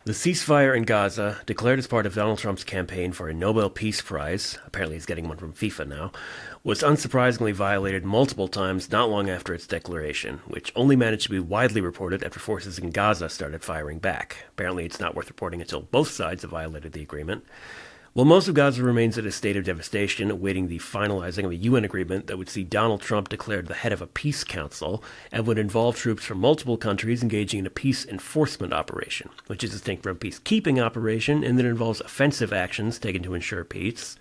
The ceasefire in Gaza, declared as part of Donald Trump's campaign for a Nobel Peace Prize, apparently he's getting one from FIFA now, was unsurprisingly violated multiple times not long after its declaration, which only managed to be widely reported after forces in Gaza started firing back. Apparently it's not worth reporting until both sides have violated the agreement. While most of Gaza remains in a state of devastation, awaiting the finalizing of a UN agreement that would see Donald Trump declared the head of a peace council and would involve troops from multiple countries engaging in a peace enforcement operation, which is distinct from a peacekeeping operation in that it involves offensive actions taken to ensure peace.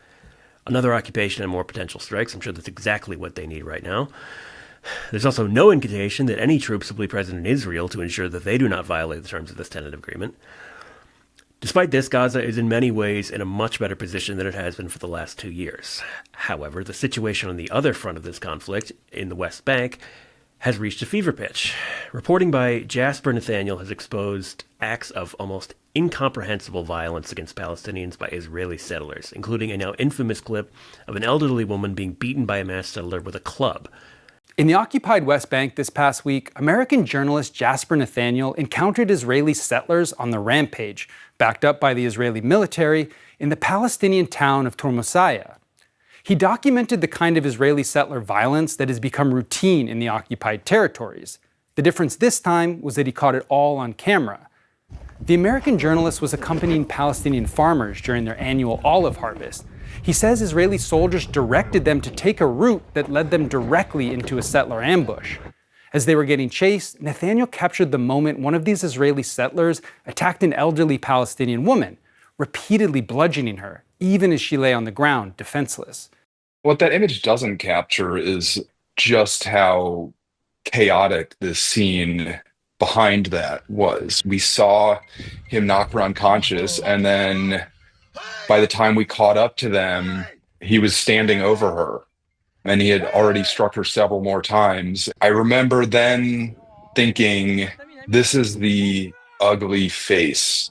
Another occupation and more potential strikes. I'm sure that's exactly what they need right now. There's also no indication that any troops will be present in Israel to ensure that they do not violate the terms of this tentative agreement. Despite this, Gaza is in many ways in a much better position than it has been for the last 2 years. However, the situation on the other front of this conflict, in the West Bank, has reached a fever pitch. Reporting by Jasper Nathaniel has exposed acts of almost incomprehensible violence against Palestinians by Israeli settlers, including a now infamous clip of an elderly woman being beaten by a mass settler with a club. In the occupied West Bank this past week, American journalist Jasper Nathaniel encountered Israeli settlers on the rampage, backed up by the Israeli military, in the Palestinian town of Tormosaya. He documented the kind of Israeli settler violence that has become routine in the occupied territories. The difference this time was that he caught it all on camera. The American journalist was accompanying Palestinian farmers during their annual olive harvest. He says Israeli soldiers directed them to take a route that led them directly into a settler ambush. As they were getting chased, Nathaniel captured the moment one of these Israeli settlers attacked an elderly Palestinian woman, repeatedly bludgeoning her, even as she lay on the ground, defenseless. What that image doesn't capture is just how chaotic this scene behind that was. We saw him knock her unconscious, and then by the time we caught up to them, he was standing over her, and he had already struck her several more times. I remember then thinking, this is the ugly face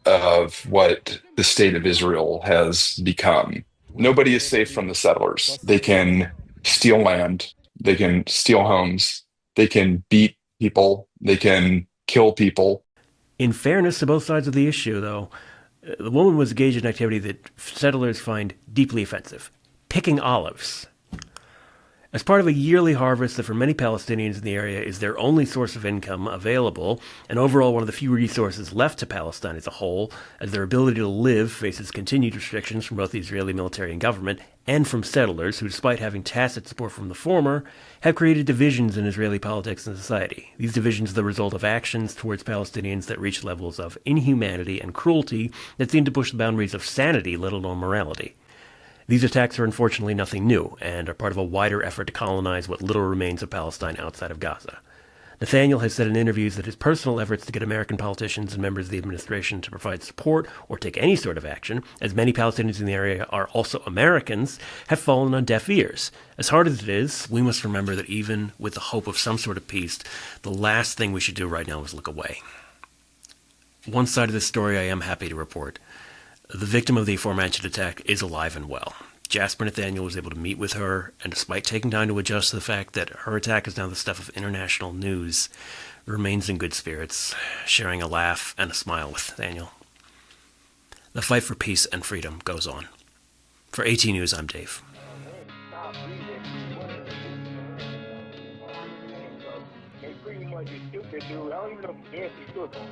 of what the state of Israel has become. Nobody is safe from the settlers. They can steal land, they can steal homes, they can beat people, they can kill people. In fairness to both sides of the issue, though, the woman was engaged in an activity that settlers find deeply offensive: picking olives. As part of a yearly harvest that for many Palestinians in the area is their only source of income available, and overall one of the few resources left to Palestine as a whole, as their ability to live faces continued restrictions from both the Israeli military and government, and from settlers who, despite having tacit support from the former, have created divisions in Israeli politics and society. These divisions are the result of actions towards Palestinians that reach levels of inhumanity and cruelty that seem to push the boundaries of sanity, let alone morality. These attacks are unfortunately nothing new, and are part of a wider effort to colonize what little remains of Palestine outside of Gaza. Nathaniel has said in interviews that his personal efforts to get American politicians and members of the administration to provide support or take any sort of action, as many Palestinians in the area are also Americans, have fallen on deaf ears. As hard as it is, we must remember that even with the hope of some sort of peace, the last thing we should do right now is look away. One side of this story I am happy to report. The victim of the aforementioned attack is alive and well. Jasper Nathaniel was able to meet with her, and despite taking time to adjust to the fact that her attack is now the stuff of international news, remains in good spirits, sharing a laugh and a smile with Nathaniel. The fight for peace and freedom goes on. For AT News, I'm Dave. They pretty much stupid, dude. I don't even know if you dance,